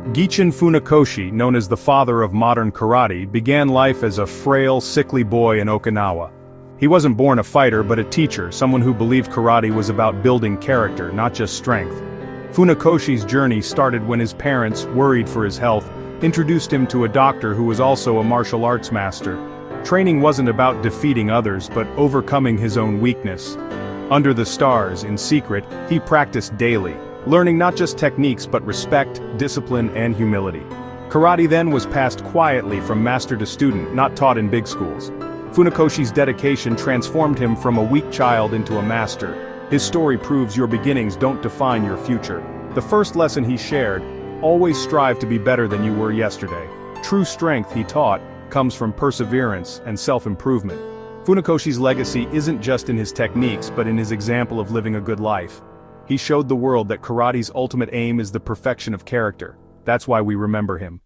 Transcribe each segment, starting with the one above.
Gichin Funakoshi, known as the father of modern karate, began life as a frail, sickly boy in Okinawa. He wasn't born a fighter but a teacher, someone who believed karate was about building character, not just strength. Funakoshi's journey started when his parents, worried for his health, introduced him to a doctor who was also a martial arts master. Training wasn't about defeating others but overcoming his own weakness. Under the stars, in secret, he practiced daily, learning not just techniques but respect, discipline, and humility. Karate then was passed quietly from master to student, not taught in big schools. Funakoshi's dedication transformed him from a weak child into a master. His story proves your beginnings don't define your future. The first lesson he shared: always strive to be better than you were yesterday. True strength, he taught, comes from perseverance and self-improvement. Funakoshi's legacy isn't just in his techniques but in his example of living a good life. He showed the world that karate's ultimate aim is the perfection of character. That's why we remember him.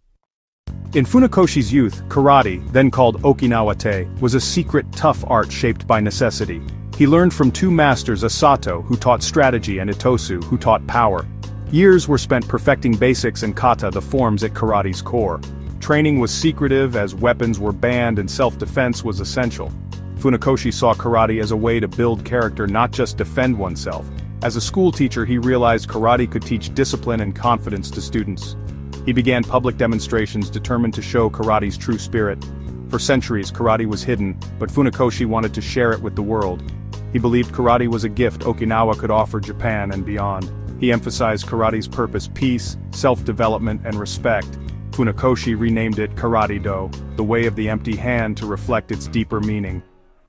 In Funakoshi's youth, karate, then called Okinawa-te, was a secret, tough art shaped by necessity. He learned from two masters, a Sato, who taught strategy, and Itosu, who taught power. Years were spent perfecting basics and kata, the forms at karate's core. Training was secretive, as weapons were banned and self-defense was essential. Funakoshi saw karate as a way to build character, not just defend oneself. As a school teacher, he realized karate could teach discipline and confidence to students. He began public demonstrations determined to show karate's true spirit. For centuries, karate was hidden, but Funakoshi wanted to share it with the world. He believed karate was a gift Okinawa could offer Japan and beyond. He emphasized karate's purpose: peace, self-development, and respect. Funakoshi renamed it Karate-do, the way of the empty hand, to reflect its deeper meaning.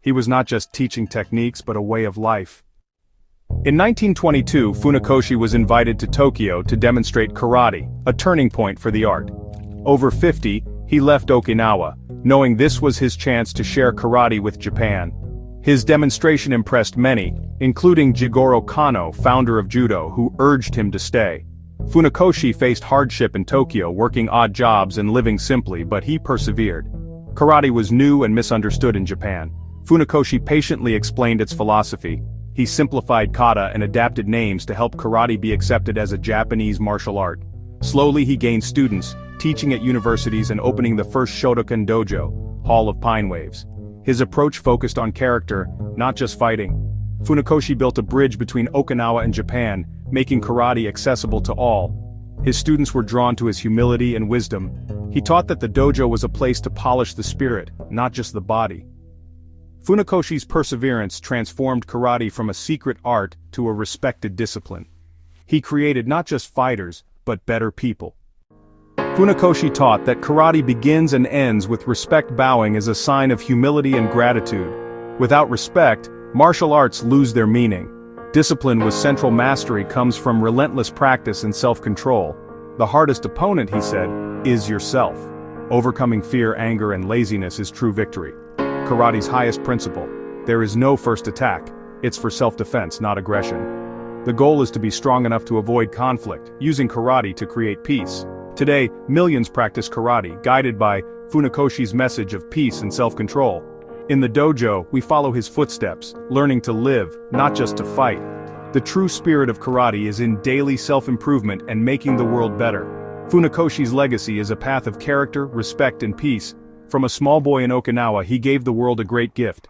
He was not just teaching techniques but a way of life. In 1922, Funakoshi was invited to Tokyo to demonstrate karate, a turning point for the art. Over 50, he left Okinawa, knowing this was his chance to share karate with Japan. His demonstration impressed many, including Jigoro Kano, founder of judo, who urged him to stay. Funakoshi faced hardship in Tokyo, working odd jobs and living simply, but he persevered. Karate was new and misunderstood in Japan. Funakoshi patiently explained its philosophy. He simplified kata and adapted names to help karate be accepted as a Japanese martial art. Slowly he gained students, teaching at universities and opening the first Shotokan dojo, Hall of Pine Waves. His approach focused on character, not just fighting. Funakoshi built a bridge between Okinawa and Japan, making karate accessible to all. His students were drawn to his humility and wisdom. He taught that the dojo was a place to polish the spirit, not just the body. Funakoshi's perseverance transformed karate from a secret art to a respected discipline. He created not just fighters, but better people. Funakoshi taught that karate begins and ends with respect. Bowing as a sign of humility and gratitude. Without respect, martial arts lose their meaning. Discipline with central mastery comes from relentless practice and self-control. The hardest opponent, he said, is yourself. Overcoming fear, anger, and laziness is true victory. Karate's highest principle: there is no first attack. It's for self-defense, not aggression. The goal is to be strong enough to avoid conflict, using karate to create peace. Today, millions practice karate, guided by Funakoshi's message of peace and self-control. In the dojo, we follow his footsteps, learning to live, not just to fight. The true spirit of karate is in daily self-improvement and making the world better. Funakoshi's legacy is a path of character, respect, and peace. From a small boy in Okinawa, he gave the world a great gift: